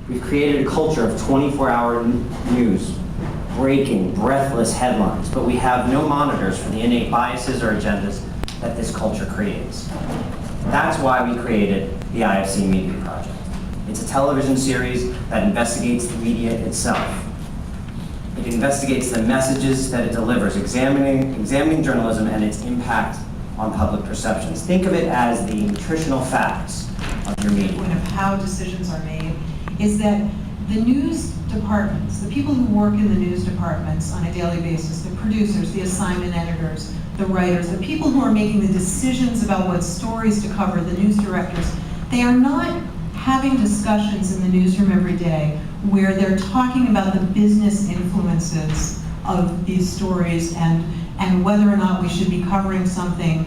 We've created a culture of 24-hour news, breaking, breathless headlines, but we have no monitors for the innate biases or agendas that this culture creates. That's why we created the IFC Media Project. It's a television series that investigates the media itself. It investigates the messages that it delivers, examining journalism and its impact on public perceptions. Think of it as the nutritional facts of your media. Of how decisions are made is that the news departments, the people who work in the news departments on a daily basis, the producers, the assignment editors, the writers, the people who are making the decisions about what stories to cover, the news directors, they are not having discussions in the newsroom every day where they're talking about the business influences of these stories and whether or not we should be covering something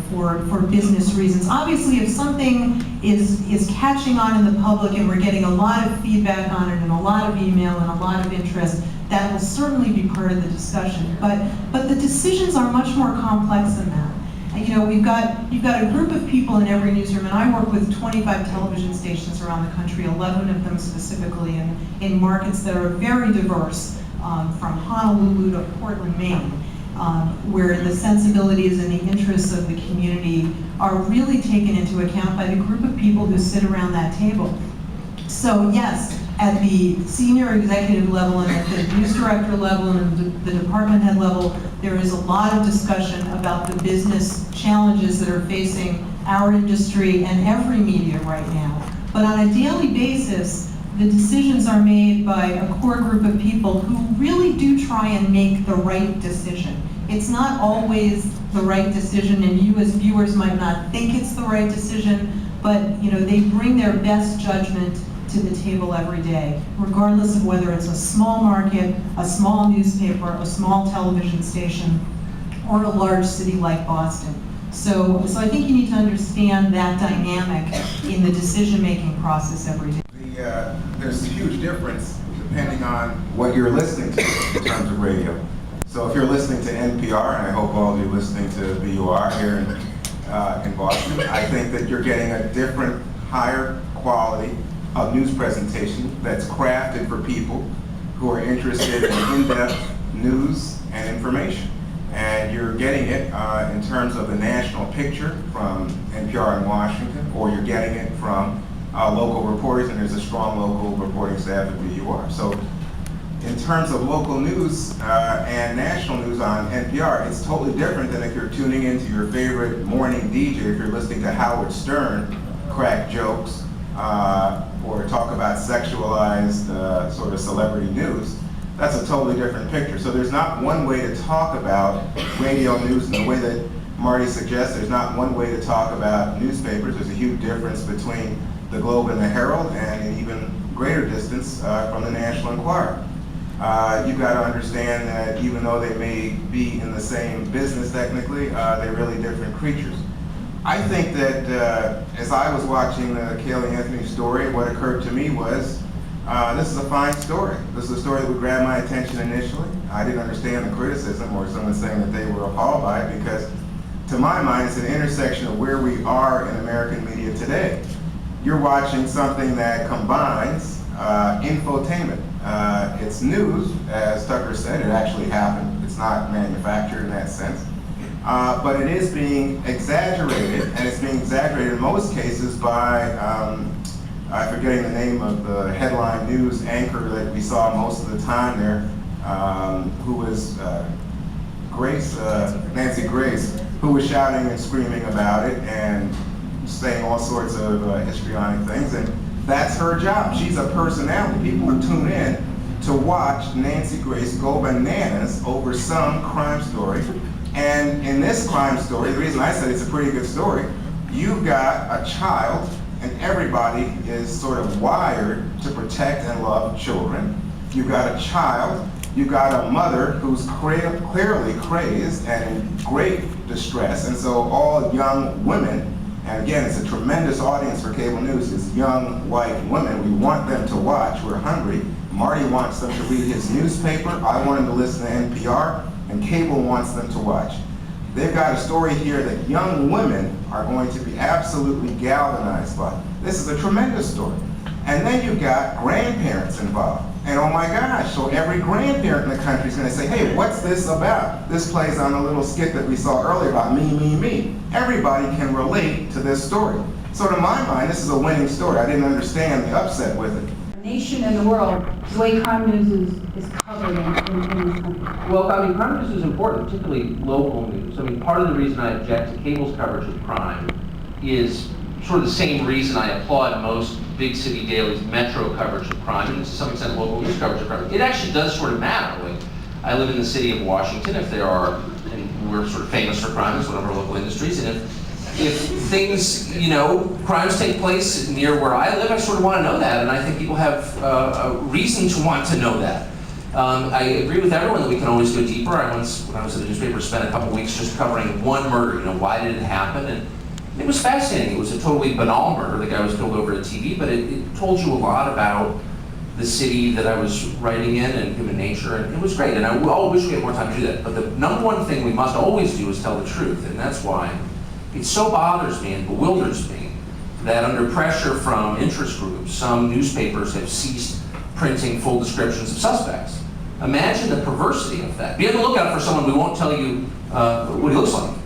for business reasons. Obviously, if something is catching on in the public and we're getting a lot of feedback on it and a lot of email and a lot of interest, that will certainly be part of the discussion. But the decisions are much more complex than that. And, you've got a group of people in every newsroom, and I work with 25 television stations around the country, 11 of them specifically in markets that are very diverse, from Honolulu to Portland, Maine, where the sensibilities and the interests of the community are really taken into account by the group of people who sit around that table. So yes, at the senior executive level and at the news director level and the department head level, there is a lot of discussion about the business challenges that are facing our industry and every media right now. But on a daily basis, the decisions are made by a core group of people who really do try and make the right decision. It's not always the right decision, and you as viewers might not think it's the right decision, but they bring their best judgment to the table every day, regardless of whether it's a small market, a small newspaper, a small television station, or a large city like Boston. So I think you need to understand that dynamic in the decision-making process every day. There's a huge difference depending on what you're listening to in terms of radio. So if you're listening to NPR, and I hope all of you are listening to VUR here in Boston, I think that you're getting a different, higher quality of news presentation that's crafted for people who are interested in in-depth news and information. And you're getting it in terms of the national picture from NPR in Washington, or you're getting it from local reporters, and there's a strong local reporting staff at VUR. So in terms of local news and national news on NPR, it's totally different than if you're tuning into your favorite morning DJ, if you're listening to Howard Stern crack jokes or talk about sexualized sort of celebrity news. That's a totally different picture. So there's not one way to talk about radio news in the way that Marty suggests. There's not one way to talk about newspapers. There's a huge difference between the Globe and the Herald, and an even greater distance from the National Enquirer. You've got to understand that even though they may be in the same business technically, they're really different creatures. I think that as I was watching the Caylee Anthony story, what occurred to me was, this is a fine story. This is a story that would grab my attention initially. I didn't understand the criticism or someone saying that they were appalled by it, because to my mind, it's an intersection of where we are in American media today. You're watching something that combines infotainment. It's news, as Tucker said, it actually happened. It's not manufactured in that sense. But it is being exaggerated, and it's being exaggerated in most cases by, I'm forgetting the name of the headline news anchor that we saw most of the time there, who was Nancy Grace, who was shouting and screaming about it and saying all sorts of histrionic things, and that's her job. She's a personality. People who tune in to watch Nancy Grace go bananas over some crime story. And in this crime story, the reason I said it's a pretty good story, you've got a child, and everybody is sort of wired to protect and love children. You've got a child, you've got a mother who's clearly crazed and in great distress, and so all young women, and again, it's a tremendous audience for cable news, is young white women. We want them to watch, we're hungry. Marty wants them to read his newspaper, I want them to listen to NPR, and cable wants them to watch. They've got a story here that young women are going to be absolutely galvanized by. This is a tremendous story. And then you've got grandparents involved. And oh my gosh, so every grandparent in the country is going to say, hey, what's this about? This plays on the little skit that we saw earlier about me, me, me. Everybody can relate to this story. So to my mind, this is a winning story. I didn't understand the upset with it. Nation and the world, the way crime news is covered in this country. Well, I mean, crime news is important, particularly local news. I mean, part of the reason I object to cable's coverage of crime is sort of the same reason I applaud most big city dailies' metro coverage of crime, and to some extent local news coverage of crime. It actually does sort of matter. Like, I live in the city of Washington. If there are, and we're sort of famous for crime, it's one of our local industries, and if things, you know, crimes take place near where I live, I sort of want to know that, and I think people have a reason to want to know that. I agree with everyone that we can always go deeper. I once, when I was at the newspaper, spent a couple weeks just covering one murder. You know, why did it happen? And it was fascinating. It was a totally banal murder. The guy was killed over a TV, but it told you a lot about the city that I was writing in and human nature, and it was great. And I wish we had more time to do that. But the number one thing we must always do is tell the truth, and that's why it so bothers me and bewilders me that under pressure from interest groups, some newspapers have ceased printing full descriptions of suspects. Imagine the perversity of that. Be on the lookout for someone who won't tell you what he looks like.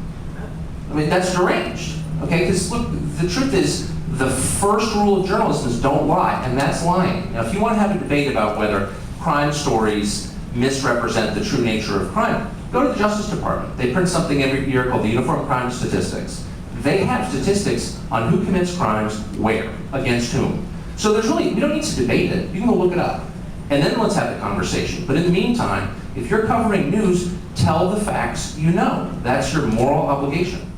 I mean, that's deranged. Okay, because look, the truth is, the first rule of journalism is don't lie, and that's lying. Now, if you want to have a debate about whether crime stories misrepresent the true nature of crime, go to the Justice Department. They print something every year called the Uniform Crime Statistics. They have statistics on who commits crimes where, against whom. So there's really, we don't need to debate it. You can go look it up. And then let's have the conversation. But in the meantime, if you're covering news, tell the facts you know. That's your moral obligation.